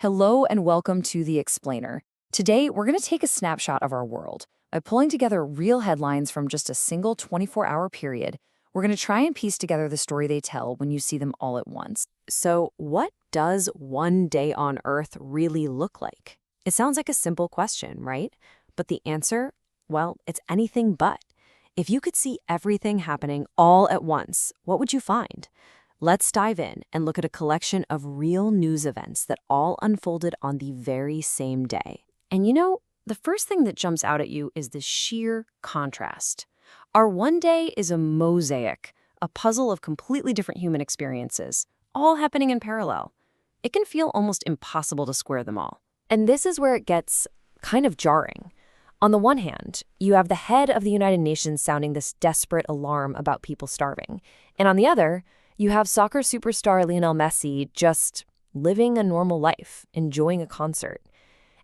Hello and welcome to The Explainer. Today, we're going to take a snapshot of our world. By pulling together real headlines from just a single 24-hour period, we're going to try and piece together the story they tell when you see them all at once. So, what does one day on Earth really look like? It sounds like a simple question, right? But the answer? Well, it's anything but. If you could see everything happening all at once, what would you find? Let's dive in and look at a collection of real news events that all unfolded on the very same day. And the first thing that jumps out at you is the sheer contrast. Our one day is a mosaic, a puzzle of completely different human experiences, all happening in parallel. It can feel almost impossible to square them all. And this is where it gets kind of jarring. On the one hand, you have the head of the United Nations sounding this desperate alarm about people starving. And on the other, you have soccer superstar Lionel Messi just living a normal life, enjoying a concert.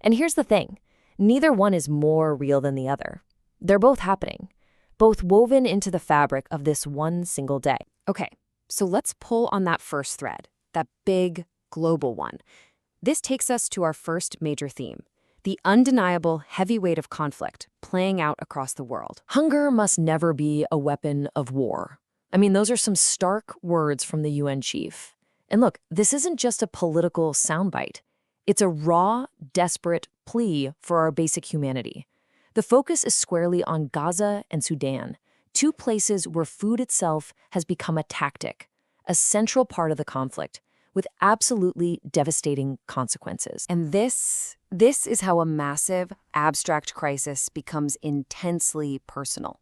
And here's the thing, neither one is more real than the other. They're both happening, both woven into the fabric of this one single day. Okay, so let's pull on that first thread, that big, global one. This takes us to our first major theme, the undeniable heavy weight of conflict playing out across the world. Hunger must never be a weapon of war. I mean, those are some stark words from the UN chief. And look, this isn't just a political soundbite. It's a raw, desperate plea for our basic humanity. The focus is squarely on Gaza and Sudan, two places where food itself has become a tactic, a central part of the conflict, with absolutely devastating consequences. And this is how a massive, abstract crisis becomes intensely personal.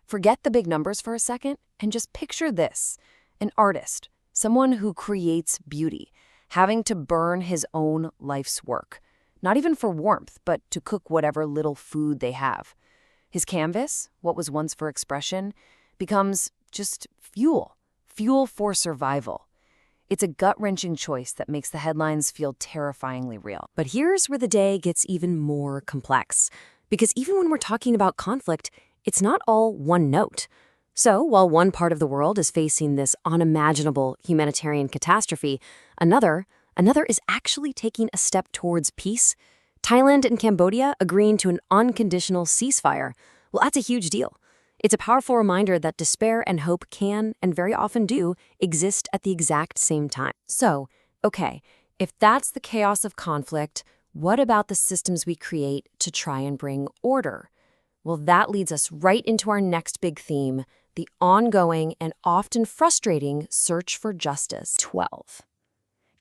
Forget the big numbers for a second and just picture this. An artist, someone who creates beauty, having to burn his own life's work. Not even for warmth, but to cook whatever little food they have. His canvas, what was once for expression, becomes just fuel for survival. It's a gut-wrenching choice that makes the headlines feel terrifyingly real. But here's where the day gets even more complex. Because even when we're talking about conflict, it's not all one note. So, while one part of the world is facing this unimaginable humanitarian catastrophe, another is actually taking a step towards peace. Thailand and Cambodia agreeing to an unconditional ceasefire. Well, that's a huge deal. It's a powerful reminder that despair and hope can, and very often do, exist at the exact same time. So, okay, if that's the chaos of conflict, what about the systems we create to try and bring order? Well, that leads us right into our next big theme, the ongoing and often frustrating search for justice. 12.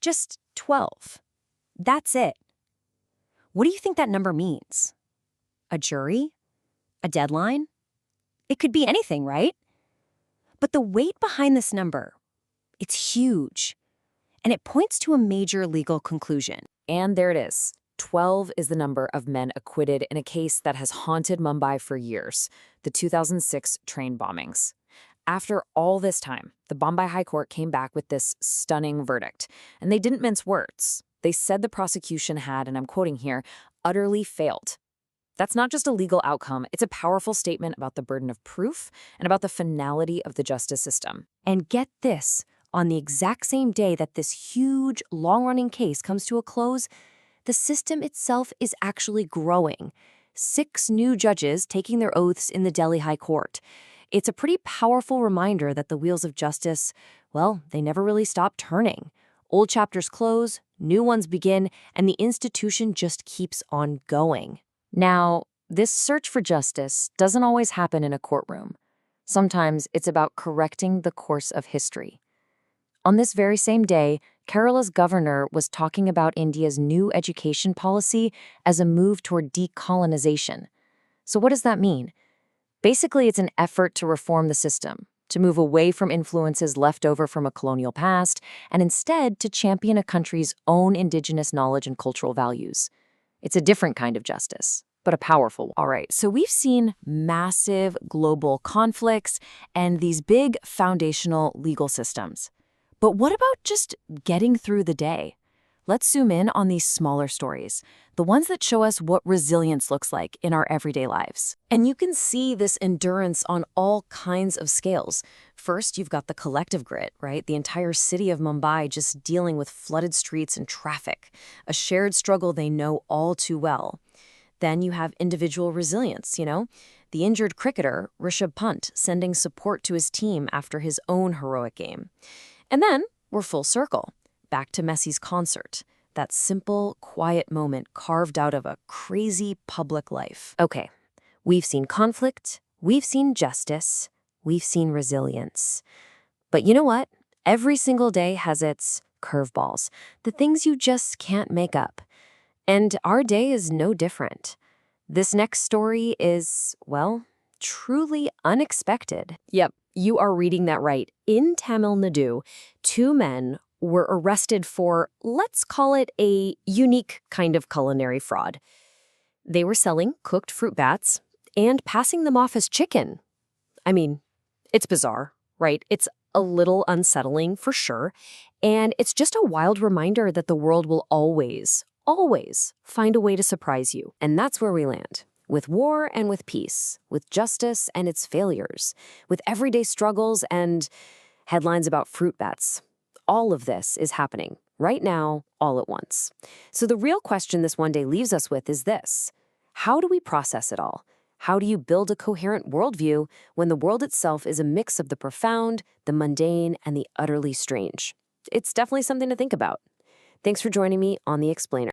Just 12. That's it. What do you think that number means? A jury? A deadline? It could be anything, right? But the weight behind this number, it's huge. And it points to a major legal conclusion. And there it is. 12 is the number of men acquitted in a case that has haunted Mumbai for years, the 2006 train bombings. After all this time, the Bombay High Court came back with this stunning verdict, and they didn't mince words. They said the prosecution had, and I'm quoting here, utterly failed. That's not just a legal outcome, it's a powerful statement about the burden of proof and about the finality of the justice system. And get this, on the exact same day that this huge, long-running case comes to a close, the system itself is actually growing. 6 new judges taking their oaths in the Delhi High Court. It's a pretty powerful reminder that the wheels of justice, well, they never really stop turning. Old chapters close, new ones begin, and the institution just keeps on going. Now, this search for justice doesn't always happen in a courtroom. Sometimes it's about correcting the course of history. On this very same day, Kerala's governor was talking about India's new education policy as a move toward decolonization. So what does that mean? Basically, it's an effort to reform the system, to move away from influences left over from a colonial past, and instead to champion a country's own indigenous knowledge and cultural values. It's a different kind of justice, but a powerful one. All right, so we've seen massive global conflicts and these big foundational legal systems. But what about just getting through the day? Let's zoom in on these smaller stories, the ones that show us what resilience looks like in our everyday lives. And you can see this endurance on all kinds of scales. First, you've got the collective grit, right? The entire city of Mumbai just dealing with flooded streets and traffic, a shared struggle they know all too well. Then you have individual resilience, the injured cricketer, Rishabh Pant, sending support to his team after his own heroic game. And then we're full circle, back to Messi's concert, that simple, quiet moment carved out of a crazy public life. Okay, we've seen conflict, we've seen justice, we've seen resilience. But you know what? Every single day has its curveballs, the things you just can't make up. And our day is no different. This next story is, well, truly unexpected. Yep, you are reading that right. In Tamil Nadu, two men were arrested for, let's call it a unique kind of culinary fraud. They were selling cooked fruit bats and passing them off as chicken. I mean, it's bizarre, right? It's a little unsettling for sure. And it's just a wild reminder that the world will always find a way to surprise you. And that's where we land. With war and with peace, with justice and its failures, with everyday struggles and headlines about fruit bats. All of this is happening right now, all at once. So the real question this one day leaves us with is this: how do we process it all? How do you build a coherent worldview when the world itself is a mix of the profound, the mundane, and the utterly strange? It's definitely something to think about. Thanks for joining me on The Explainer.